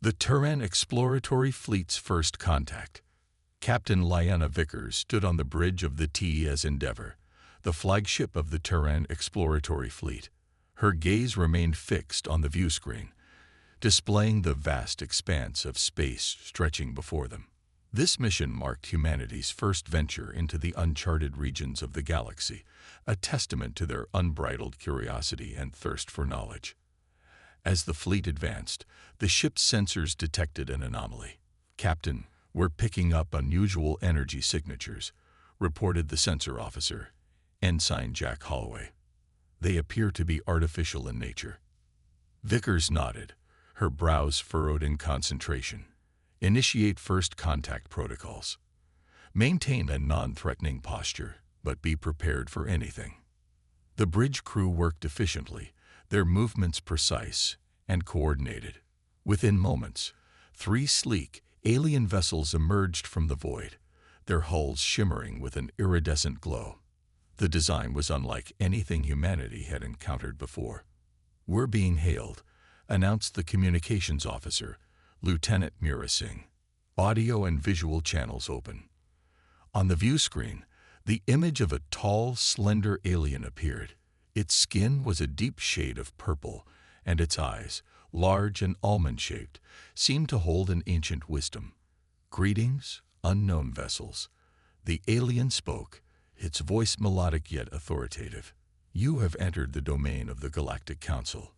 The Terran Exploratory Fleet's first contact. Captain Lyanna Vickers stood on the bridge of the TES Endeavour, the flagship of the Terran Exploratory Fleet. Her gaze remained fixed on the viewscreen, displaying the vast expanse of space stretching before them. This mission marked humanity's first venture into the uncharted regions of the galaxy, a testament to their unbridled curiosity and thirst for knowledge. As the fleet advanced, the ship's sensors detected an anomaly. "Captain, we're picking up unusual energy signatures," reported the sensor officer, Ensign Jack Holloway. "They appear to be artificial in nature." Vickers nodded, her brows furrowed in concentration. "Initiate first contact protocols. Maintain a non-threatening posture, but be prepared for anything." The bridge crew worked efficiently, their movements precise and coordinated. Within moments, 3 sleek, alien vessels emerged from the void, their hulls shimmering with an iridescent glow. The design was unlike anything humanity had encountered before. "We're being hailed," announced the communications officer, Lieutenant Mira Singh. "Audio and visual channels open." On the view screen, the image of a tall, slender alien appeared. Its skin was a deep shade of purple, and its eyes, large and almond-shaped, seemed to hold an ancient wisdom. "Greetings, unknown vessels." The alien spoke, its voice melodic yet authoritative. "You have entered the domain of the Galactic Council.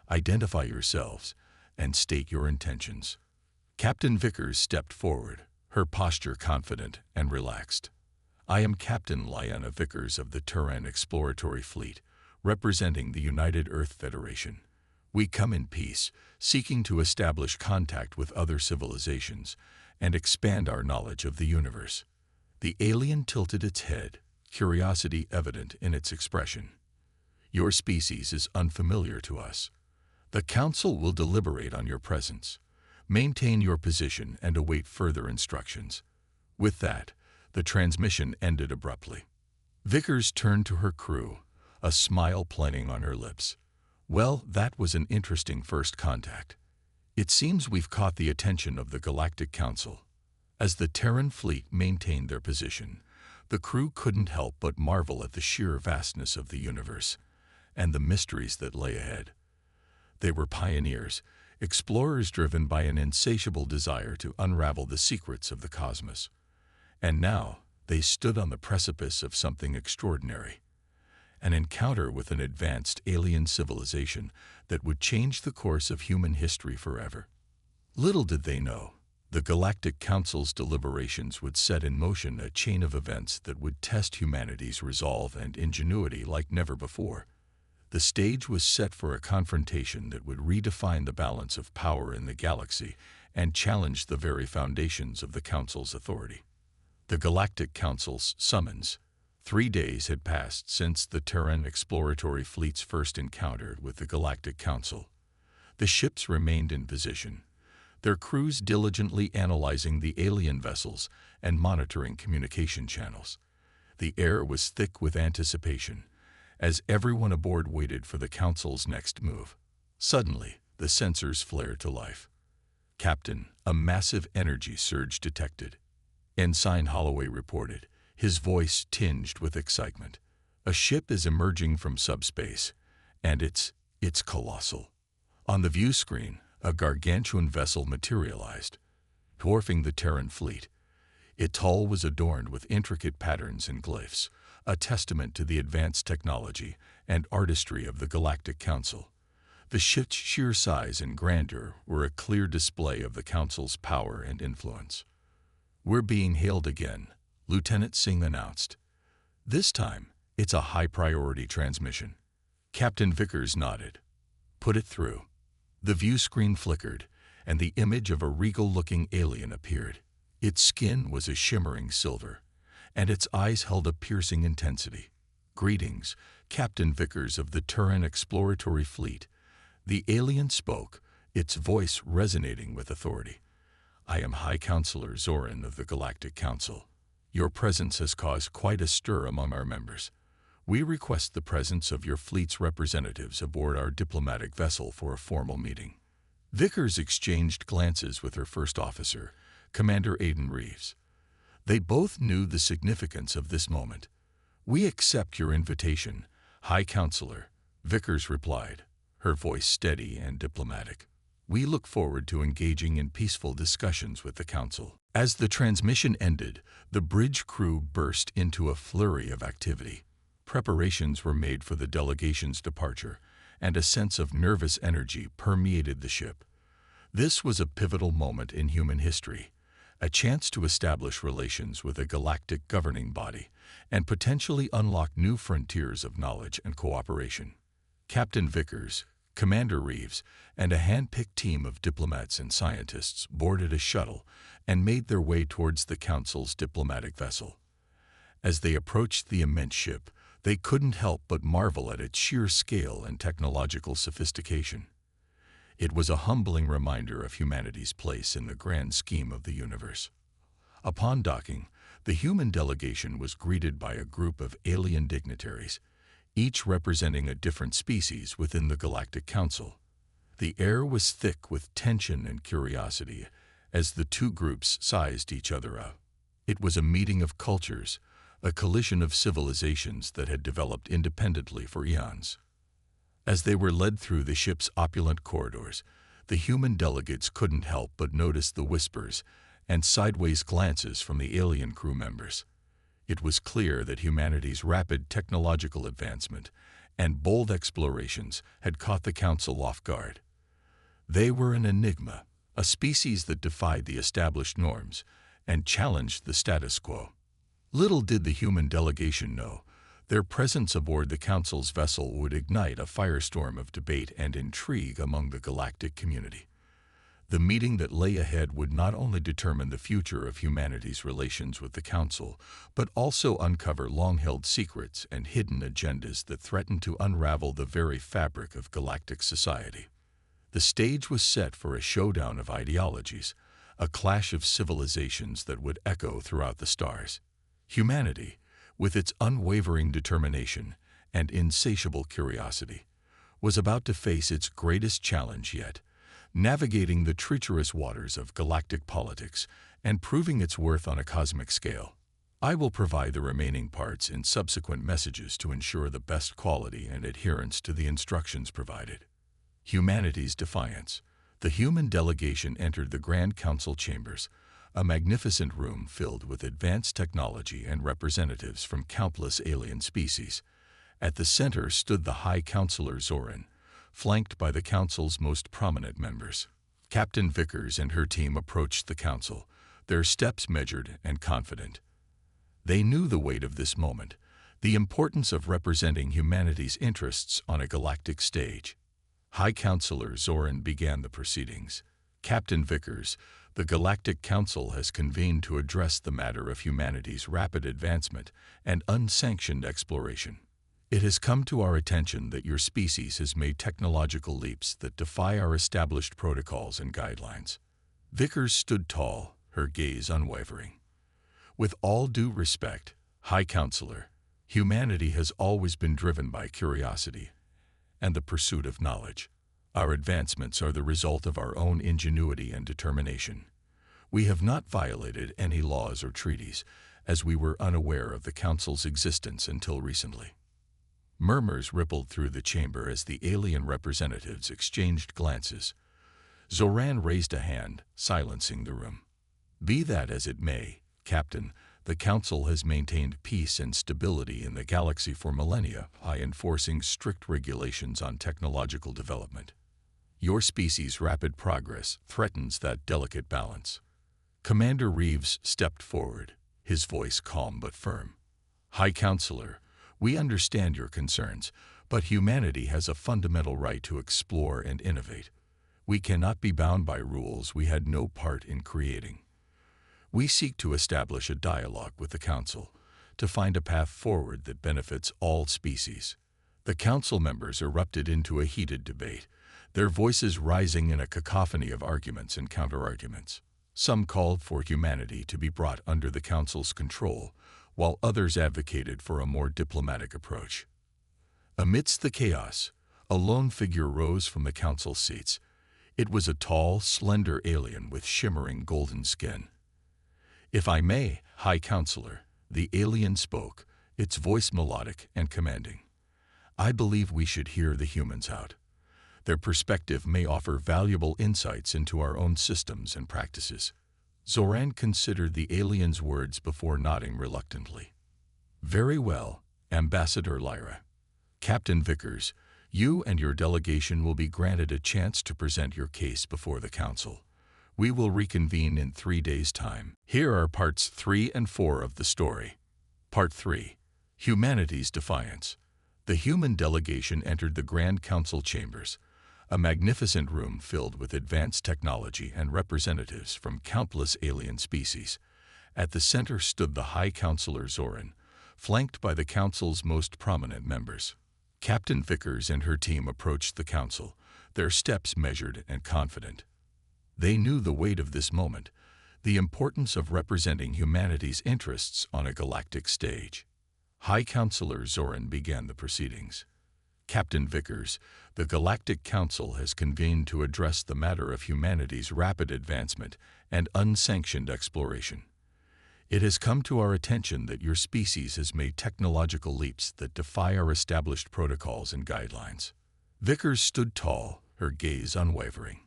Identify yourselves and state your intentions." Captain Vickers stepped forward, her posture confident and relaxed. "I am Captain Lyanna Vickers of the Terran Exploratory Fleet, representing the United Earth Federation. We come in peace, seeking to establish contact with other civilizations and expand our knowledge of the universe." The alien tilted its head, curiosity evident in its expression. "Your species is unfamiliar to us. The Council will deliberate on your presence. Maintain your position and await further instructions." With that, the transmission ended abruptly. Vickers turned to her crew, a smile playing on her lips. "Well, that was an interesting first contact. It seems we've caught the attention of the Galactic Council." As the Terran fleet maintained their position, the crew couldn't help but marvel at the sheer vastness of the universe and the mysteries that lay ahead. They were pioneers, explorers driven by an insatiable desire to unravel the secrets of the cosmos. And now they stood on the precipice of something extraordinary. An encounter with an advanced alien civilization that would change the course of human history forever. Little did they know, the Galactic Council's deliberations would set in motion a chain of events that would test humanity's resolve and ingenuity like never before. The stage was set for a confrontation that would redefine the balance of power in the galaxy and challenge the very foundations of the Council's authority. The Galactic Council's summons. 3 days had passed since the Terran Exploratory Fleet's first encounter with the Galactic Council. The ships remained in position, their crews diligently analyzing the alien vessels and monitoring communication channels. The air was thick with anticipation, as everyone aboard waited for the Council's next move. Suddenly, the sensors flared to life. "Captain, a massive energy surge detected," Ensign Holloway reported, his voice tinged with excitement. "A ship is emerging from subspace, and it's colossal." On the view screen, a gargantuan vessel materialized, dwarfing the Terran fleet. Its hull was adorned with intricate patterns and glyphs, a testament to the advanced technology and artistry of the Galactic Council. The ship's sheer size and grandeur were a clear display of the Council's power and influence. "We're being hailed again," Lieutenant Singh announced. "This time, it's a high-priority transmission." Captain Vickers nodded. "Put it through." The view screen flickered, and the image of a regal-looking alien appeared. Its skin was a shimmering silver, and its eyes held a piercing intensity. "Greetings, Captain Vickers of the Terran Exploratory Fleet." The alien spoke, its voice resonating with authority. "I am High Counselor Zoran of the Galactic Council. Your presence has caused quite a stir among our members. We request the presence of your fleet's representatives aboard our diplomatic vessel for a formal meeting." Vickers exchanged glances with her first officer, Commander Aidan Reeves. They both knew the significance of this moment. "We accept your invitation, High Counselor," Vickers replied, her voice steady and diplomatic. "We look forward to engaging in peaceful discussions with the Council." As the transmission ended, the bridge crew burst into a flurry of activity. Preparations were made for the delegation's departure, and a sense of nervous energy permeated the ship. This was a pivotal moment in human history, a chance to establish relations with a galactic governing body and potentially unlock new frontiers of knowledge and cooperation. Captain Vickers, Commander Reeves, and a hand-picked team of diplomats and scientists boarded a shuttle and made their way towards the Council's diplomatic vessel. As they approached the immense ship, they couldn't help but marvel at its sheer scale and technological sophistication. It was a humbling reminder of humanity's place in the grand scheme of the universe. Upon docking, the human delegation was greeted by a group of alien dignitaries, each representing a different species within the Galactic Council. The air was thick with tension and curiosity as the two groups sized each other up. It was a meeting of cultures, a collision of civilizations that had developed independently for eons. As they were led through the ship's opulent corridors, the human delegates couldn't help but notice the whispers and sideways glances from the alien crew members. It was clear that humanity's rapid technological advancement and bold explorations had caught the Council off guard. They were an enigma, a species that defied the established norms and challenged the status quo. Little did the human delegation know, their presence aboard the Council's vessel would ignite a firestorm of debate and intrigue among the galactic community. The meeting that lay ahead would not only determine the future of humanity's relations with the Council, but also uncover long-held secrets and hidden agendas that threatened to unravel the very fabric of galactic society. The stage was set for a showdown of ideologies, a clash of civilizations that would echo throughout the stars. Humanity, with its unwavering determination and insatiable curiosity, was about to face its greatest challenge yet, navigating the treacherous waters of galactic politics and proving its worth on a cosmic scale. I will provide the remaining parts in subsequent messages to ensure the best quality and adherence to the instructions provided. Humanity's defiance. The human delegation entered the Grand Council chambers, a magnificent room filled with advanced technology and representatives from countless alien species. At the center stood the High Counselor Zoran, flanked by the Council's most prominent members. Captain Vickers and her team approached the Council, their steps measured and confident. They knew the weight of this moment, the importance of representing humanity's interests on a galactic stage. High Counselor Zoran began the proceedings. "Captain Vickers, the Galactic Council has convened to address the matter of humanity's rapid advancement and unsanctioned exploration. It has come to our attention that your species has made technological leaps that defy our established protocols and guidelines." Vickers stood tall, her gaze unwavering. "With all due respect, High Counselor, humanity has always been driven by curiosity and the pursuit of knowledge. Our advancements are the result of our own ingenuity and determination. We have not violated any laws or treaties, as we were unaware of the Council's existence until recently." Murmurs rippled through the chamber as the alien representatives exchanged glances. Zoran raised a hand, silencing the room. "Be that as it may, Captain, the Council has maintained peace and stability in the galaxy for millennia by enforcing strict regulations on technological development. Your species' rapid progress threatens that delicate balance." Commander Reeves stepped forward, his voice calm but firm. "High Counselor, we understand your concerns, but humanity has a fundamental right to explore and innovate. We cannot be bound by rules we had no part in creating. We seek to establish a dialogue with the Council, to find a path forward that benefits all species." The Council members erupted into a heated debate, their voices rising in a cacophony of arguments and counterarguments. Some called for humanity to be brought under the Council's control, while others advocated for a more diplomatic approach. Amidst the chaos, a lone figure rose from the Council seats. It was a tall, slender alien with shimmering golden skin. "If I may, High Counselor," the alien spoke, its voice melodic and commanding. "I believe we should hear the humans out. Their perspective may offer valuable insights into our own systems and practices." Zoran considered the alien's words before nodding reluctantly. "Very well, Ambassador Lyra. Captain Vickers, you and your delegation will be granted a chance to present your case before the Council. We will reconvene in 3 days' time." Here are parts 3 and 4 of the story. Part 3. Humanity's Defiance. The human delegation entered the Grand Council chambers, a magnificent room filled with advanced technology and representatives from countless alien species. At the center stood the High Counselor Zoran, flanked by the Council's most prominent members. Captain Vickers and her team approached the Council, their steps measured and confident. They knew the weight of this moment, the importance of representing humanity's interests on a galactic stage. High Counselor Zoran began the proceedings. "Captain Vickers, the Galactic Council has convened to address the matter of humanity's rapid advancement and unsanctioned exploration. It has come to our attention that your species has made technological leaps that defy our established protocols and guidelines." Vickers stood tall, her gaze unwavering.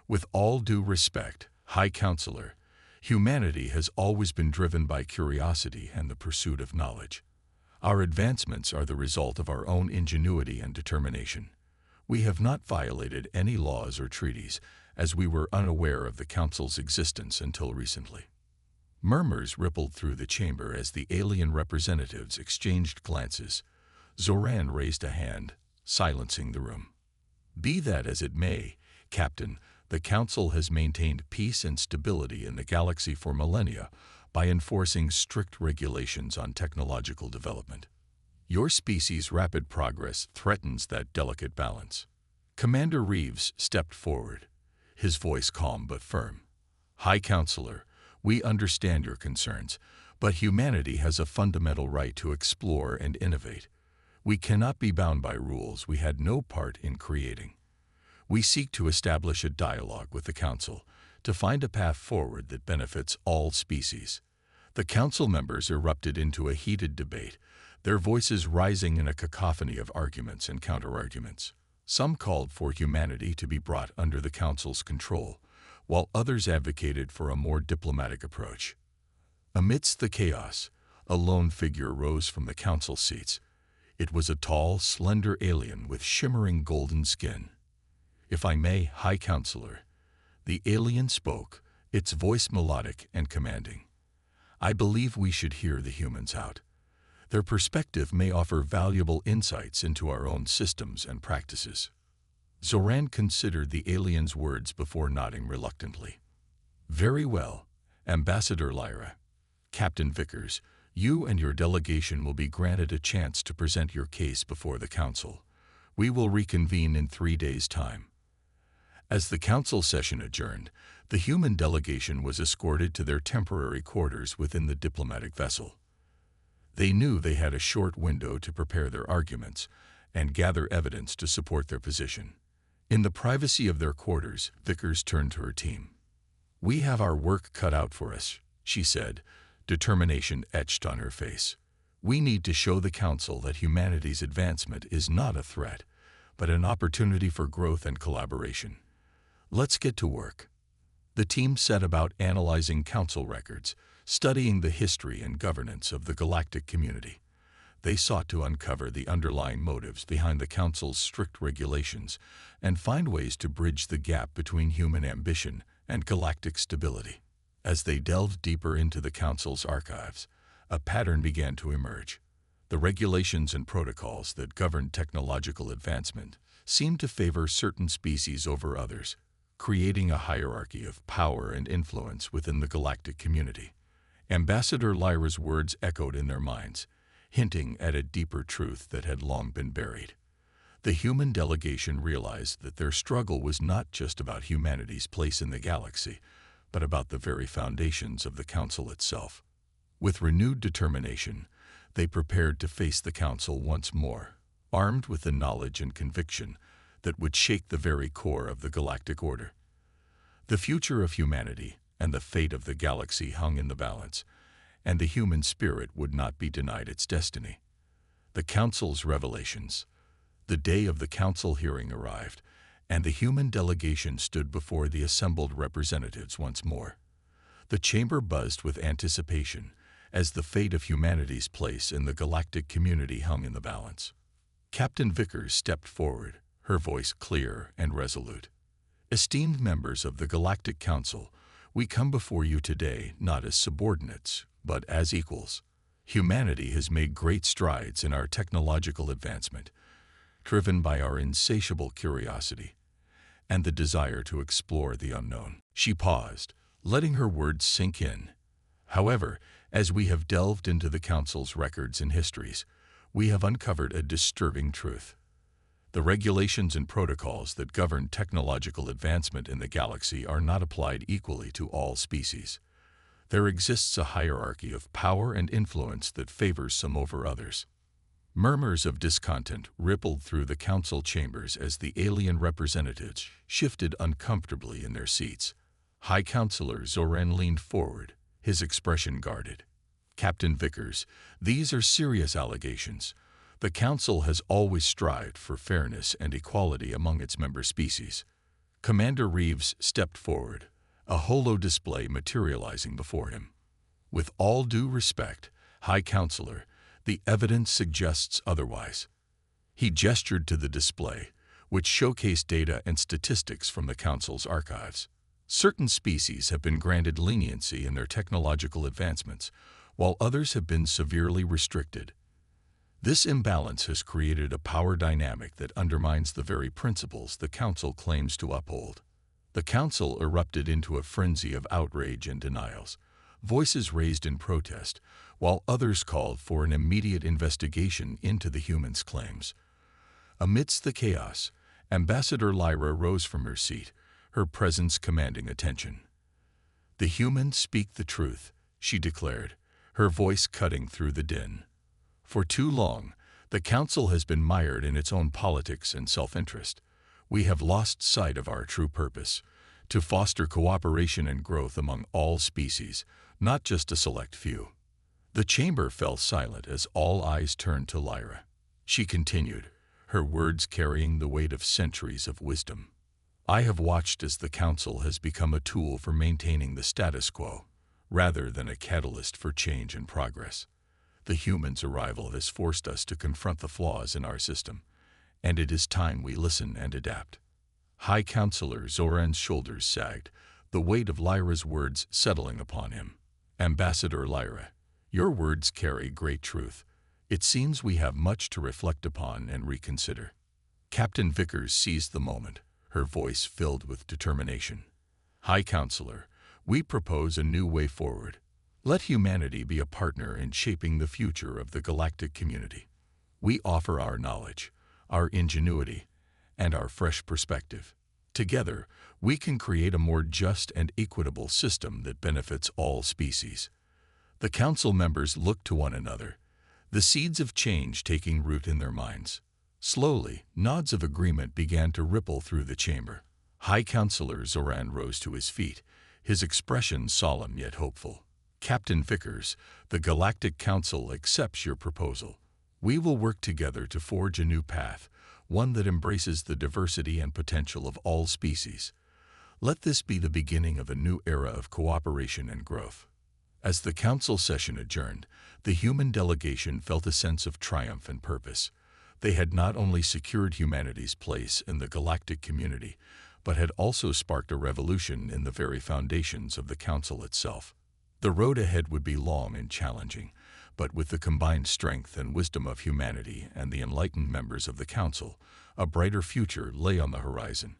"With all due respect, High Counselor, humanity has always been driven by curiosity and the pursuit of knowledge. Our advancements are the result of our own ingenuity and determination. We have not violated any laws or treaties, as we were unaware of the Council's existence until recently." Murmurs rippled through the chamber as the alien representatives exchanged glances. Zoran raised a hand, silencing the room. "Be that as it may, Captain, the Council has maintained peace and stability in the galaxy for millennia by enforcing strict regulations on technological development. Your species' rapid progress threatens that delicate balance." Commander Reeves stepped forward, his voice calm but firm. "High Counselor, we understand your concerns, but humanity has a fundamental right to explore and innovate. We cannot be bound by rules we had no part in creating. We seek to establish a dialogue with the Council to find a path forward that benefits all species." The Council members erupted into a heated debate, their voices rising in a cacophony of arguments and counterarguments. Some called for humanity to be brought under the Council's control, while others advocated for a more diplomatic approach. Amidst the chaos, a lone figure rose from the Council seats. It was a tall, slender alien with shimmering golden skin. "If I may, High Counselor," the alien spoke, its voice melodic and commanding. "I believe we should hear the humans out. Their perspective may offer valuable insights into our own systems and practices." Zoran considered the alien's words before nodding reluctantly. "Very well, Ambassador Lyra. Captain Vickers, you and your delegation will be granted a chance to present your case before the Council. We will reconvene in 3 days' time." As the Council session adjourned, the human delegation was escorted to their temporary quarters within the diplomatic vessel. They knew they had a short window to prepare their arguments and gather evidence to support their position. In the privacy of their quarters, Vickers turned to her team. "We have our work cut out for us," she said, determination etched on her face. "We need to show the Council that humanity's advancement is not a threat, but an opportunity for growth and collaboration. Let's get to work." The team set about analyzing Council records, studying the history and governance of the galactic community. They sought to uncover the underlying motives behind the Council's strict regulations and find ways to bridge the gap between human ambition and galactic stability. As they delved deeper into the Council's archives, a pattern began to emerge. The regulations and protocols that govern technological advancement seemed to favor certain species over others, creating a hierarchy of power and influence within the galactic community. Ambassador Lyra's words echoed in their minds, hinting at a deeper truth that had long been buried. The human delegation realized that their struggle was not just about humanity's place in the galaxy, but about the very foundations of the Council itself. With renewed determination, they prepared to face the Council once more, armed with the knowledge and conviction that would shake the very core of the galactic order. The future of humanity and the fate of the galaxy hung in the balance, and the human spirit would not be denied its destiny. The Council's revelations. The day of the Council hearing arrived, and the human delegation stood before the assembled representatives once more. The chamber buzzed with anticipation as the fate of humanity's place in the galactic community hung in the balance. Captain Vickers stepped forward, her voice clear and resolute. Esteemed members of the Galactic Council, we come before you today not as subordinates, but as equals. Humanity has made great strides in our technological advancement, driven by our insatiable curiosity and the desire to explore the unknown. She paused, letting her words sink in. However, as we have delved into the Council's records and histories, we have uncovered a disturbing truth. The regulations and protocols that govern technological advancement in the galaxy are not applied equally to all species. There exists a hierarchy of power and influence that favors some over others. Murmurs of discontent rippled through the council chambers as the alien representatives shifted uncomfortably in their seats. High Counselor Zoran leaned forward, his expression guarded. Captain Vickers, these are serious allegations. The Council has always strived for fairness and equality among its member species. Commander Reeves stepped forward, a holo display materializing before him. With all due respect, High Counselor, the evidence suggests otherwise. He gestured to the display, which showcased data and statistics from the Council's archives. Certain species have been granted leniency in their technological advancements, while others have been severely restricted. This imbalance has created a power dynamic that undermines the very principles the Council claims to uphold. The Council erupted into a frenzy of outrage and denials, voices raised in protest, while others called for an immediate investigation into the humans' claims. Amidst the chaos, Ambassador Lyra rose from her seat, her presence commanding attention. "The humans speak the truth," she declared, her voice cutting through the din. "For too long, the Council has been mired in its own politics and self-interest. We have lost sight of our true purpose, to foster cooperation and growth among all species, not just a select few." The chamber fell silent as all eyes turned to Lyra. She continued, her words carrying the weight of centuries of wisdom. "I have watched as the Council has become a tool for maintaining the status quo, rather than a catalyst for change and progress. The humans' arrival has forced us to confront the flaws in our system, and it is time we listen and adapt." High Counselor Zoran's shoulders sagged, the weight of Lyra's words settling upon him. "Ambassador Lyra, your words carry great truth. It seems we have much to reflect upon and reconsider." Captain Vickers seized the moment, her voice filled with determination. "High Counselor, we propose a new way forward. Let humanity be a partner in shaping the future of the galactic community. We offer our knowledge, our ingenuity, and our fresh perspective. Together, we can create a more just and equitable system that benefits all species." The Council members looked to one another, the seeds of change taking root in their minds. Slowly, nods of agreement began to ripple through the chamber. High Counselor Zoran rose to his feet, his expression solemn yet hopeful. "Captain Vickers, the Galactic Council accepts your proposal. We will work together to forge a new path, one that embraces the diversity and potential of all species. Let this be the beginning of a new era of cooperation and growth." As the Council session adjourned, the human delegation felt a sense of triumph and purpose. They had not only secured humanity's place in the galactic community, but had also sparked a revolution in the very foundations of the Council itself. The road ahead would be long and challenging, but with the combined strength and wisdom of humanity and the enlightened members of the Council, a brighter future lay on the horizon.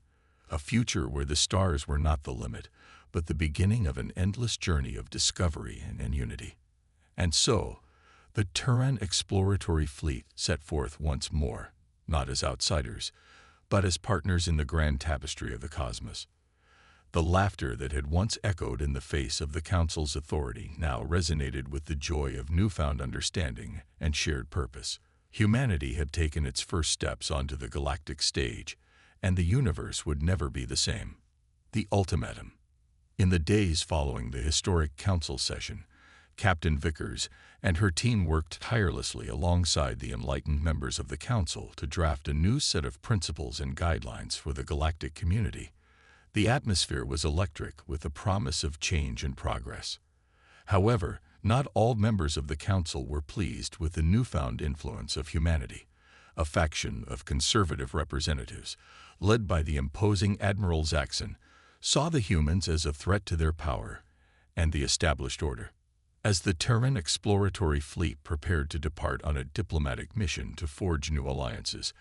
A future where the stars were not the limit, but the beginning of an endless journey of discovery and unity. And so, the Terran exploratory fleet set forth once more, not as outsiders, but as partners in the grand tapestry of the cosmos. The laughter that had once echoed in the face of the Council's authority now resonated with the joy of newfound understanding and shared purpose. Humanity had taken its first steps onto the galactic stage, and the universe would never be the same. The ultimatum. In the days following the historic council session, Captain Vickers and her team worked tirelessly alongside the enlightened members of the council to draft a new set of principles and guidelines for the galactic community. The atmosphere was electric with the promise of change and progress. However, not all members of the council were pleased with the newfound influence of humanity. A faction of conservative representatives, led by the imposing Admiral Zaxxon, saw the humans as a threat to their power and the established order. As the Terran exploratory fleet prepared to depart on a diplomatic mission to forge new alliances,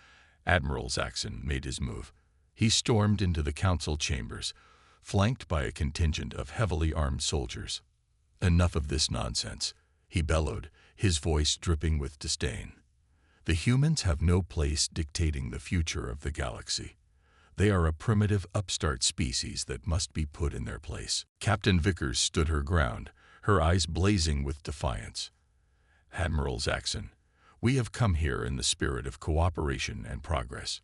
Admiral Zaxxon made his move. He stormed into the council chambers, flanked by a contingent of heavily armed soldiers. "Enough of this nonsense," he bellowed, his voice dripping with disdain. "The humans have no place dictating the future of the galaxy. They are a primitive upstart species that must be put in their place." Captain Vickers stood her ground, her eyes blazing with defiance. "Admiral Zaxxon, we have come here in the spirit of cooperation and progress.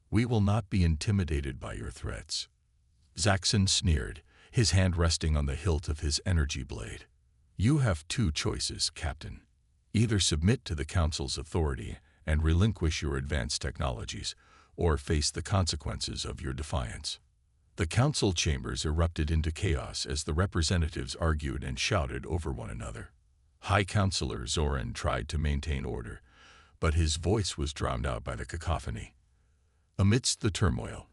We will not be intimidated by your threats." Zaxxon sneered, his hand resting on the hilt of his energy blade. "You have two choices, Captain. Either submit to the Council's authority and relinquish your advanced technologies, or face the consequences of your defiance." The council chambers erupted into chaos as the representatives argued and shouted over one another. High Counselor Zoran tried to maintain order, but his voice was drowned out by the cacophony. Amidst the turmoil,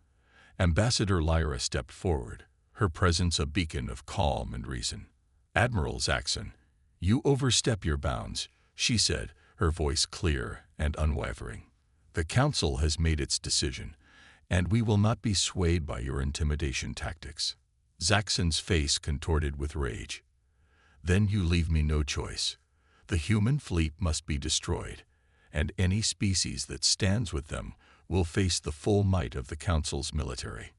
Ambassador Lyra stepped forward, her presence a beacon of calm and reason. "Admiral Zaxxon, you overstep your bounds," she said, her voice clear and unwavering. "The Council has made its decision, and we will not be swayed by your intimidation tactics." Zaxxon's face contorted with rage. "Then you leave me no choice. The human fleet must be destroyed, and any species that stands with them will face the full might of the Council's military."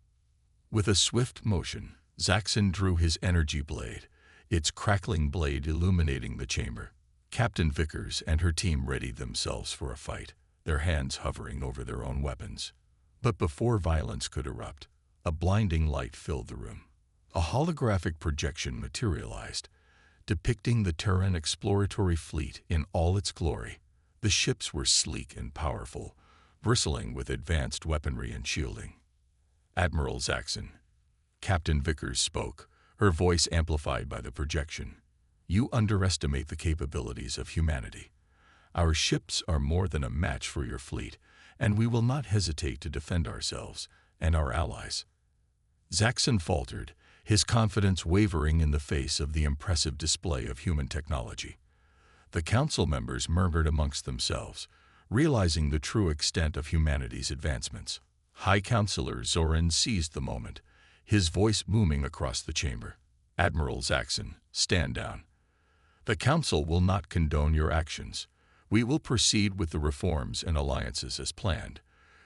With a swift motion, Zaxxon drew his energy blade, its crackling blade illuminating the chamber. Captain Vickers and her team readied themselves for a fight, their hands hovering over their own weapons. But before violence could erupt, a blinding light filled the room. A holographic projection materialized, depicting the Terran exploratory fleet in all its glory. The ships were sleek and powerful, bristling with advanced weaponry and shielding. "Admiral Zaxxon," Captain Vickers spoke, her voice amplified by the projection, "you underestimate the capabilities of humanity. Our ships are more than a match for your fleet, and we will not hesitate to defend ourselves and our allies." Zaxxon faltered, his confidence wavering in the face of the impressive display of human technology. The council members murmured amongst themselves, realizing the true extent of humanity's advancements. High Counselor Zoran seized the moment, his voice booming across the chamber. "Admiral Zaxxon, stand down. The Council will not condone your actions. We will proceed with the reforms and alliances as planned,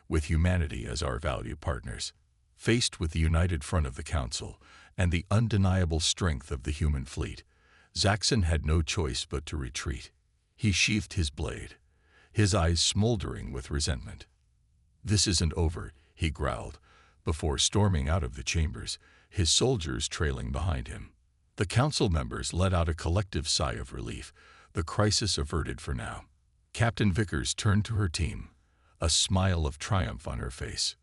with humanity as our valued partners." Faced with the united front of the Council and the undeniable strength of the human fleet, Zaxxon had no choice but to retreat. He sheathed his blade, his eyes smoldering with resentment. "This isn't over," he growled, before storming out of the chambers, his soldiers trailing behind him. The council members let out a collective sigh of relief, the crisis averted for now. Captain Vickers turned to her team, a smile of triumph on her face.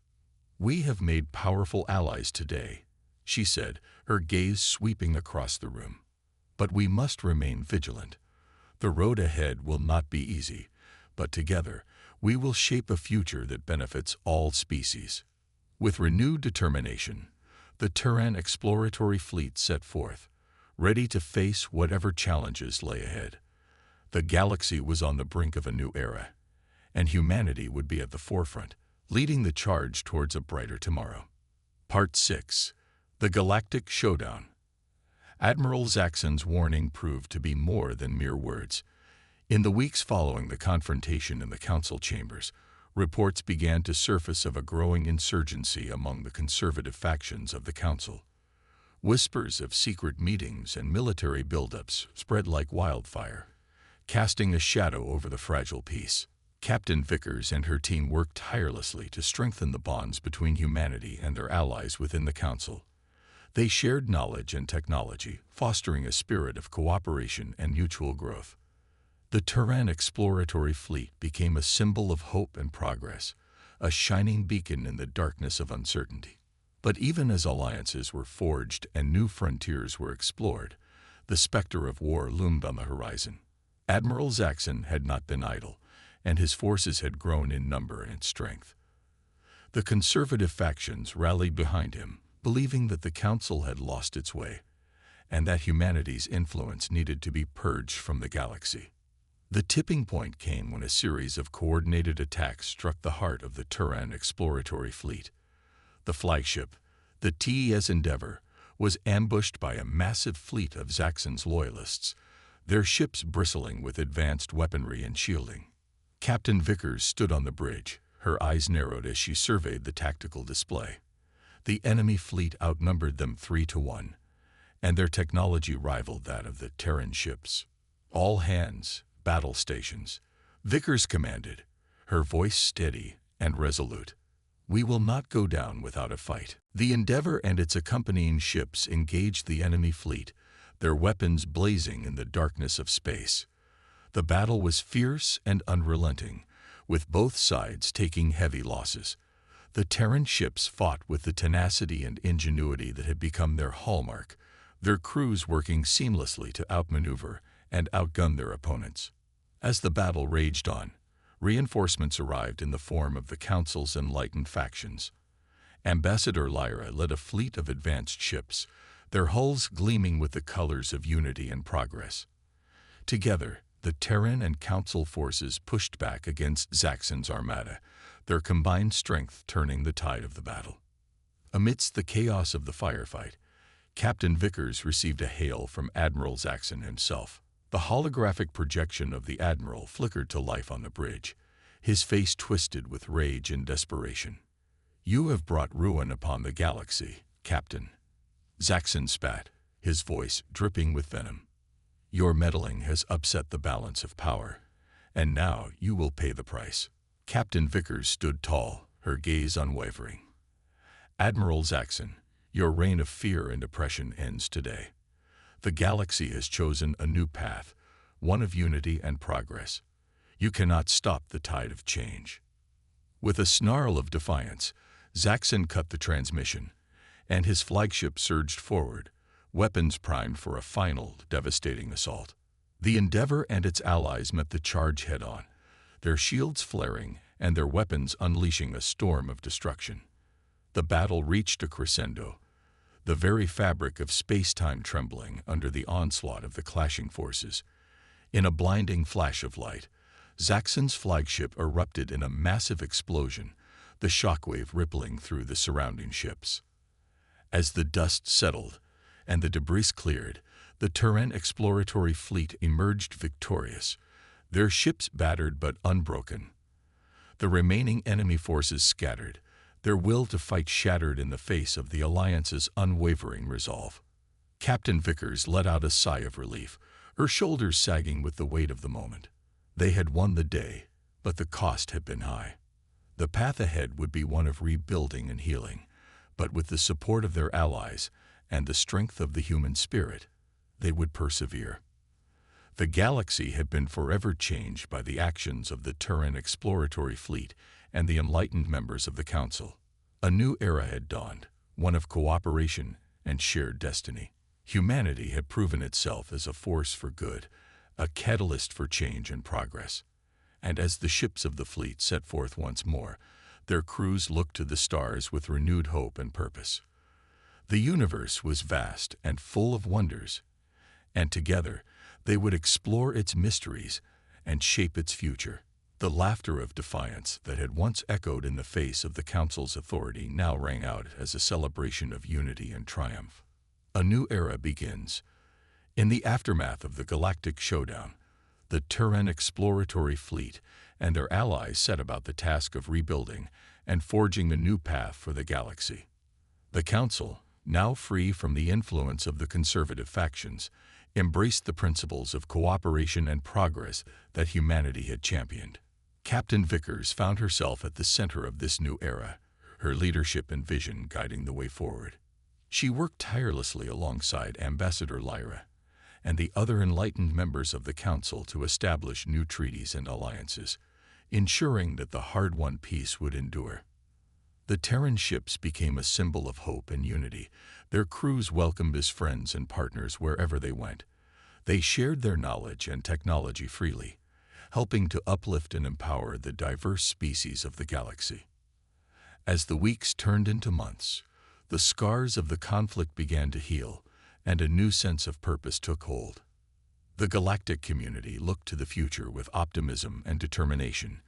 "We have made powerful allies today," she said, her gaze sweeping across the room. "But we must remain vigilant. The road ahead will not be easy, but together we will shape a future that benefits all species." With renewed determination, the Terran exploratory fleet set forth, ready to face whatever challenges lay ahead. The galaxy was on the brink of a new era, and humanity would be at the forefront, leading the charge towards a brighter tomorrow. Part 6. The Galactic Showdown. Admiral Zaxxon's warning proved to be more than mere words. In the weeks following the confrontation in the council chambers, reports began to surface of a growing insurgency among the conservative factions of the council. Whispers of secret meetings and military buildups spread like wildfire, casting a shadow over the fragile peace. Captain Vickers and her team worked tirelessly to strengthen the bonds between humanity and their allies within the Council. They shared knowledge and technology, fostering a spirit of cooperation and mutual growth. The Terran exploratory fleet became a symbol of hope and progress, a shining beacon in the darkness of uncertainty. But even as alliances were forged and new frontiers were explored, the specter of war loomed on the horizon. Admiral Zaxxon had not been idle, and his forces had grown in number and strength. The conservative factions rallied behind him, believing that the Council had lost its way, and that humanity's influence needed to be purged from the galaxy. The tipping point came when a series of coordinated attacks struck the heart of the Terran exploratory fleet. The flagship, the TES Endeavour, was ambushed by a massive fleet of Zaxxon's loyalists, their ships bristling with advanced weaponry and shielding. Captain Vickers stood on the bridge, her eyes narrowed as she surveyed the tactical display. The enemy fleet outnumbered them 3-1, and their technology rivaled that of the Terran ships. All hands, battle stations, Vickers commanded, her voice steady and resolute. We will not go down without a fight. The Endeavour and its accompanying ships engaged the enemy fleet, their weapons blazing in the darkness of space. The battle was fierce and unrelenting, with both sides taking heavy losses. The Terran ships fought with the tenacity and ingenuity that had become their hallmark, their crews working seamlessly to outmaneuver and outgun their opponents. As the battle raged on, reinforcements arrived in the form of the Council's enlightened factions. Ambassador Lyra led a fleet of advanced ships, their hulls gleaming with the colors of unity and progress. Together, the Terran and Council forces pushed back against Zaxxon's armada, their combined strength turning the tide of the battle. Amidst the chaos of the firefight, Captain Vickers received a hail from Admiral Zaxxon himself. The holographic projection of the Admiral flickered to life on the bridge, his face twisted with rage and desperation. "You have brought ruin upon the galaxy, Captain." Zaxxon spat, his voice dripping with venom. "Your meddling has upset the balance of power, and now you will pay the price." Captain Vickers stood tall, her gaze unwavering. "Admiral Zaxxon, your reign of fear and oppression ends today. The galaxy has chosen a new path, one of unity and progress. You cannot stop the tide of change." With a snarl of defiance, Zaxxon cut the transmission, and his flagship surged forward, weapons primed for a final, devastating assault. The Endeavour and its allies met the charge head-on, their shields flaring and their weapons unleashing a storm of destruction. The battle reached a crescendo, the very fabric of space-time trembling under the onslaught of the clashing forces. In a blinding flash of light, Zaxxon's flagship erupted in a massive explosion, the shockwave rippling through the surrounding ships. As the dust settled and the debris cleared, the Terran exploratory fleet emerged victorious, their ships battered but unbroken. The remaining enemy forces scattered, their will to fight shattered in the face of the Alliance's unwavering resolve. Captain Vickers let out a sigh of relief, her shoulders sagging with the weight of the moment. They had won the day, but the cost had been high. The path ahead would be one of rebuilding and healing, but with the support of their allies and the strength of the human spirit, they would persevere. The galaxy had been forever changed by the actions of the Terran exploratory fleet and the enlightened members of the Council. A new era had dawned, one of cooperation and shared destiny. Humanity had proven itself as a force for good, a catalyst for change and progress. And as the ships of the fleet set forth once more, their crews looked to the stars with renewed hope and purpose. The universe was vast and full of wonders, and together they would explore its mysteries and shape its future. The laughter of defiance that had once echoed in the face of the Council's authority now rang out as a celebration of unity and triumph. A new era begins. In the aftermath of the Galactic Showdown, the Terran exploratory fleet and their allies set about the task of rebuilding and forging a new path for the galaxy. The Council, now free from the influence of the conservative factions, embraced the principles of cooperation and progress that humanity had championed. Captain Vickers found herself at the center of this new era, her leadership and vision guiding the way forward. She worked tirelessly alongside Ambassador Lyra and the other enlightened members of the Council to establish new treaties and alliances, ensuring that the hard-won peace would endure. The Terran ships became a symbol of hope and unity. Their crews welcomed as friends and partners wherever they went. They shared their knowledge and technology freely, helping to uplift and empower the diverse species of the galaxy. As the weeks turned into months, the scars of the conflict began to heal, and a new sense of purpose took hold. The galactic community looked to the future with optimism and determination,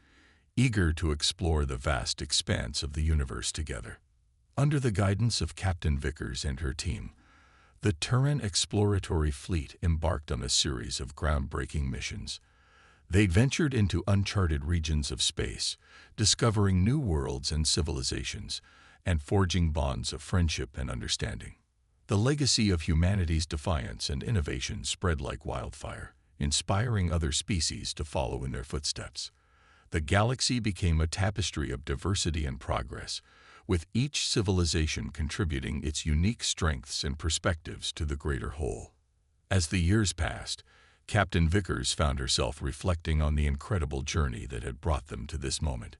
eager to explore the vast expanse of the universe together. Under the guidance of Captain Vickers and her team, the Terran exploratory fleet embarked on a series of groundbreaking missions. They ventured into uncharted regions of space, discovering new worlds and civilizations, and forging bonds of friendship and understanding. The legacy of humanity's defiance and innovation spread like wildfire, inspiring other species to follow in their footsteps. The galaxy became a tapestry of diversity and progress, with each civilization contributing its unique strengths and perspectives to the greater whole. As the years passed, Captain Vickers found herself reflecting on the incredible journey that had brought them to this moment.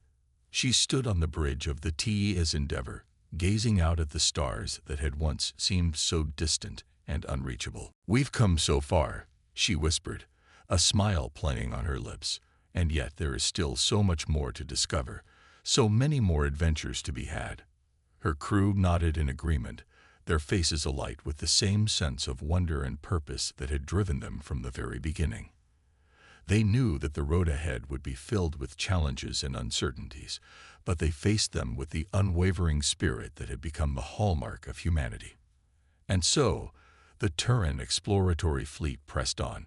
She stood on the bridge of the TES Endeavor, gazing out at the stars that had once seemed so distant and unreachable. "We've come so far," she whispered, a smile playing on her lips, "and yet there is still so much more to discover, so many more adventures to be had." Her crew nodded in agreement, their faces alight with the same sense of wonder and purpose that had driven them from the very beginning. They knew that the road ahead would be filled with challenges and uncertainties, but they faced them with the unwavering spirit that had become the hallmark of humanity. And so, the Terran exploratory fleet pressed on,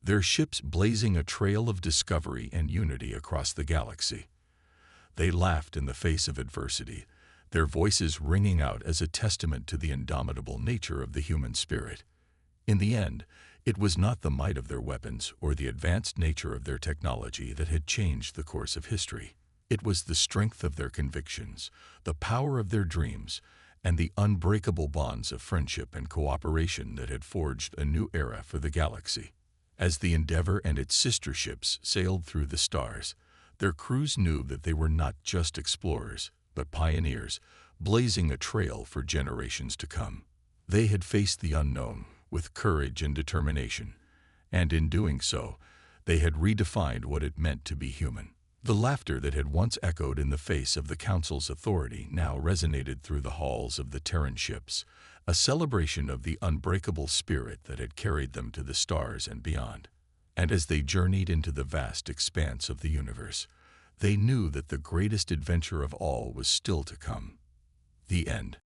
their ships blazing a trail of discovery and unity across the galaxy. They laughed in the face of adversity, their voices ringing out as a testament to the indomitable nature of the human spirit. In the end, it was not the might of their weapons or the advanced nature of their technology that had changed the course of history. It was the strength of their convictions, the power of their dreams, and the unbreakable bonds of friendship and cooperation that had forged a new era for the galaxy. As the Endeavor and its sister ships sailed through the stars, their crews knew that they were not just explorers, but pioneers, blazing a trail for generations to come. They had faced the unknown with courage and determination, and in doing so, they had redefined what it meant to be human. The laughter that had once echoed in the face of the Council's authority now resonated through the halls of the Terran ships, a celebration of the unbreakable spirit that had carried them to the stars and beyond. And as they journeyed into the vast expanse of the universe, they knew that the greatest adventure of all was still to come. The end.